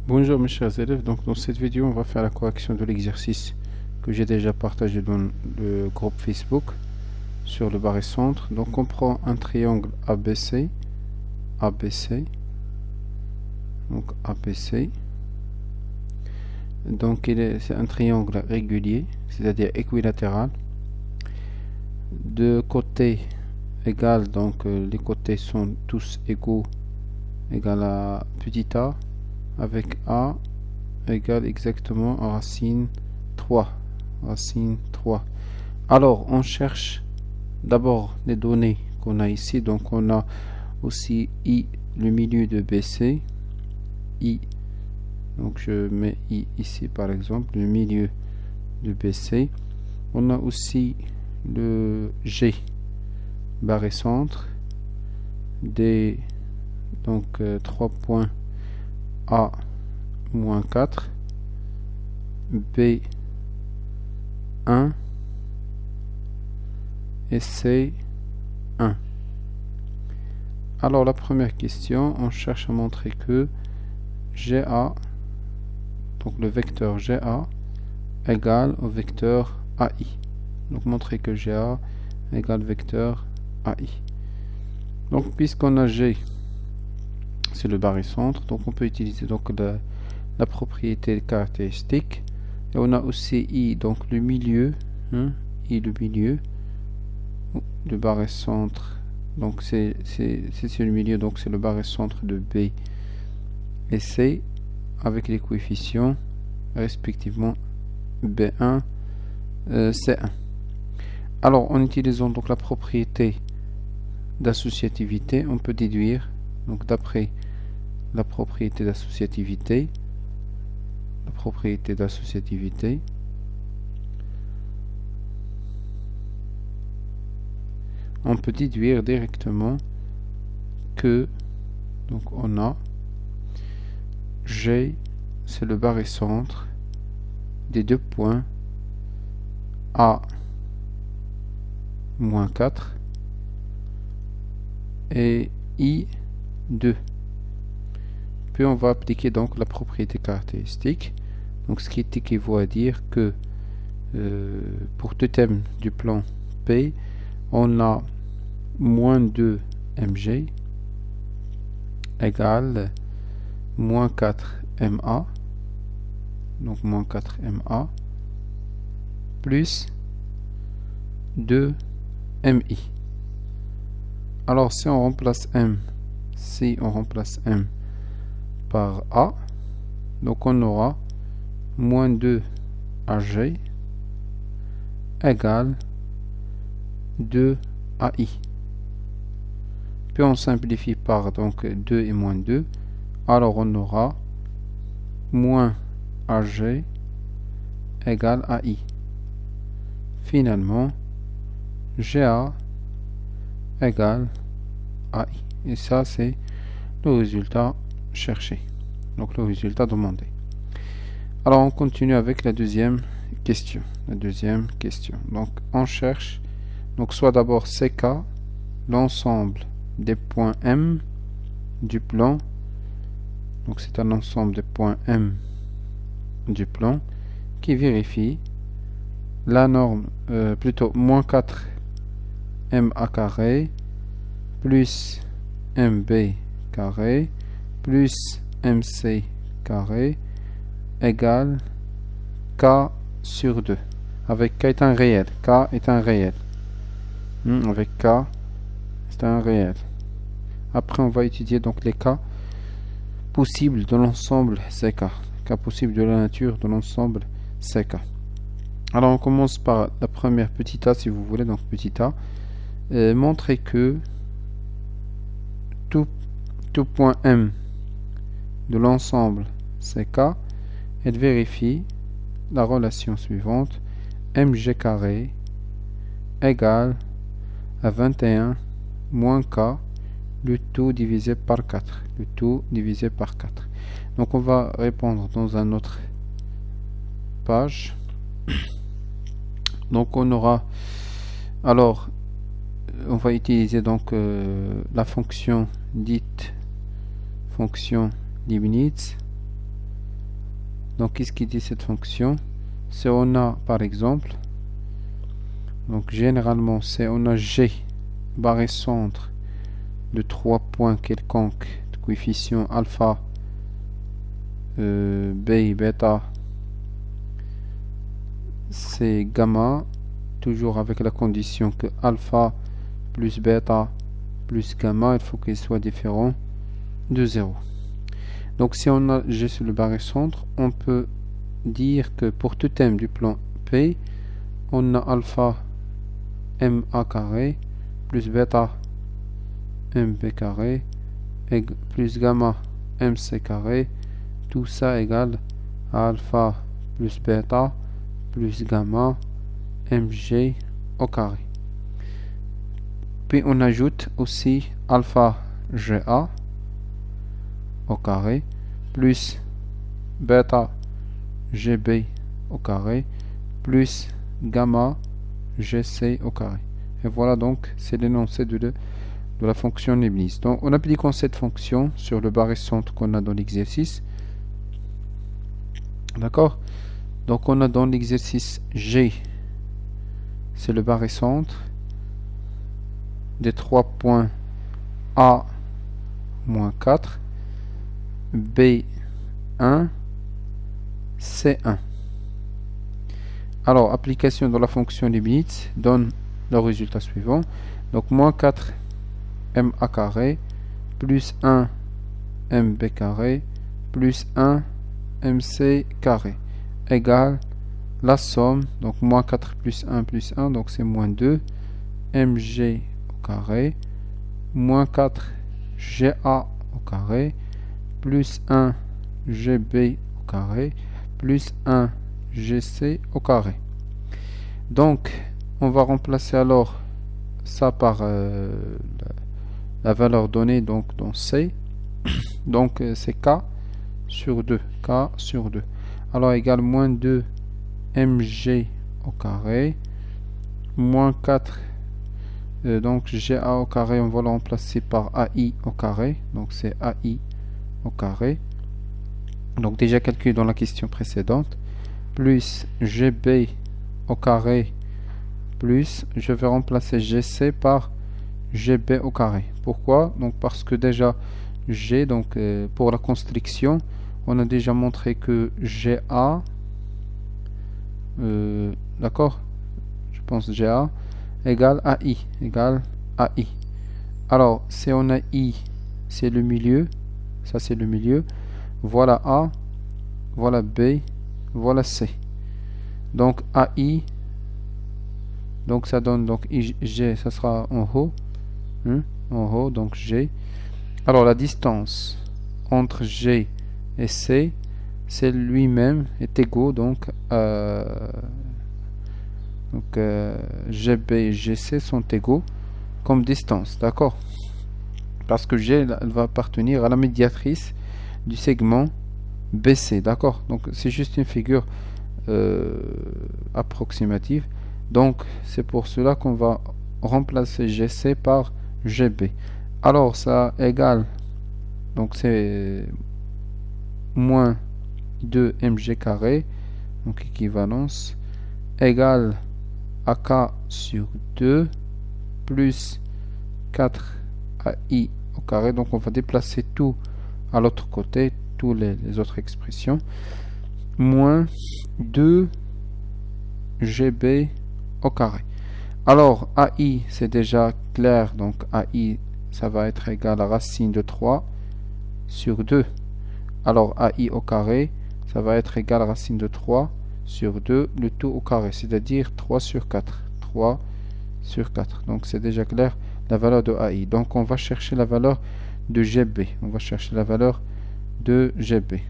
Bonjour mes chers élèves, donc dans cette vidéo on va faire la correction de l'exercice que j'ai déjà partagé dans le groupe Facebook sur le barycentre. Donc on prend un triangle ABC, donc ABC, donc c'est un triangle régulier, c'est-à-dire équilatéral, de côtés égal, donc les côtés sont tous égaux, égal à petit a, avec a égale exactement à racine 3. Alors, on cherche d'abord les données qu'on a ici. Donc, on a aussi I, le milieu de BC. I, donc je mets I ici par exemple, le milieu de BC. On a aussi le G, barycentre. D, donc 3 points A, moins 4. B1 et C1. Alors la première question, on cherche à montrer que GA, donc le vecteur GA égale au vecteur AI. Donc montrer que GA égale vecteur AI. Donc puisqu'on a G, c'est le barycentre, donc on peut utiliser donc la propriété caractéristique. Et on a aussi I, donc le milieu, I le milieu, le barycentre, donc c'est le milieu, donc c'est le barycentre de B et C avec les coefficients respectivement B1, C1. Alors en utilisant donc la propriété d'associativité, on peut déduire, donc d'après la propriété d'associativité, on peut déduire directement que donc on a G, c'est le barycentre des deux points A moins 4 et I2. Puis on va appliquer donc la propriété caractéristique. Donc ce qui équivaut à dire que pour tout thème du plan P, on a moins 2 mg égale moins 4 ma, donc moins 4 ma plus 2 mi. Alors si on remplace m par a, donc on aura moins 2 ag égale 2 ai. Puis on simplifie par donc 2 et moins 2. Alors on aura moins ag égale ai. Finalement, GA égale ai. Et ça, c'est le résultat cherché. Donc le résultat demandé. Alors on continue avec la deuxième question. Donc on cherche, donc soit d'abord CK, l'ensemble des points M du plan. Donc c'est un ensemble des points M du plan qui vérifie la norme, plutôt moins 4 MA carré plus MB carré plus MC carré égale K sur 2. Avec K est un réel. Avec K, c'est un réel. Après, on va étudier donc les cas possibles de l'ensemble CK. Cas possibles de la nature de l'ensemble CK. Alors, on commence par la première petite a, si vous voulez. Donc, petit a. Montrer que tout point M de l'ensemble CK, elle vérifie la relation suivante: mg carré égale à 21 moins k, le tout divisé par 4. Donc on va répondre dans une autre page. Donc on aura, alors on va utiliser donc la fonction dite fonction Leibniz. Donc qu'est-ce qui dit cette fonction? C'est on a par exemple, donc généralement c'est on a G barré centre de 3 points quelconques de coefficient alpha, B, bêta, C, gamma, toujours avec la condition que alpha plus bêta plus gamma, il faut qu'il soit différent de 0. Donc si on a G sur le barré centre, on peut dire que pour tout thème du plan P, on a alpha MA carré plus bêta MB carré plus gamma MC carré, tout ça égale à alpha plus bêta plus gamma MG au carré. Puis on ajoute aussi alpha GA au carré plus bêta GB au carré plus gamma GC au carré. Et voilà donc c'est l'énoncé de la fonction Leibniz. Donc en appliquant cette fonction sur le barré centre qu'on a dans l'exercice, d'accord, donc on a dans l'exercice G, c'est le barré centre des 3 points A moins 4, B1, C1. Alors, application de la fonction Leibniz donne le résultat suivant. Donc, moins 4 MA carré plus 1 MB carré plus 1 MC carré égale la somme, donc moins 4 plus 1, donc c'est moins 2 MG au carré moins 4 GA au carré plus 1 GB au carré plus 1 GC au carré. Donc on va remplacer alors ça par la valeur donnée donc dans C, donc c'est K sur 2, alors égale moins 2 MG au carré moins 4 donc GA au carré, on va le remplacer par AI au carré, donc c'est AI au carré, donc déjà calculé dans la question précédente, plus GB au carré plus, je vais remplacer GC par GB au carré. Pourquoi? Donc parce que déjà G, donc pour la construction, on a déjà montré que GA, d'accord, je pense GA égale AI. Alors si on a I, c'est le milieu, ça c'est le milieu, voilà A, voilà B, voilà C. Donc AI, donc ça donne donc G, ça sera en haut, en haut, donc G. Alors la distance entre G et C, c'est lui-même est égaux donc GB et GC sont égaux comme distance, d'accord, parce que G elle va appartenir à la médiatrice du segment BC, d'accord, donc c'est juste une figure approximative, donc c'est pour cela qu'on va remplacer GC par GB. Alors ça égale, donc c'est moins 2 mg carré, donc équivalence, égale à K sur 2 plus 4 AI au carré, donc on va déplacer tout à l'autre côté, tous les autres expressions, moins 2 GB au carré. Alors AI c'est déjà clair, donc AI ça va être égal à racine de 3 sur 2. Alors AI au carré ça va être égal à racine de 3 sur 2, le tout au carré, c'est-à-dire 3 sur 4. 3 sur 4. Donc c'est déjà clair la valeur de AI. Donc on va chercher la valeur de GB. On va chercher la valeur de GB.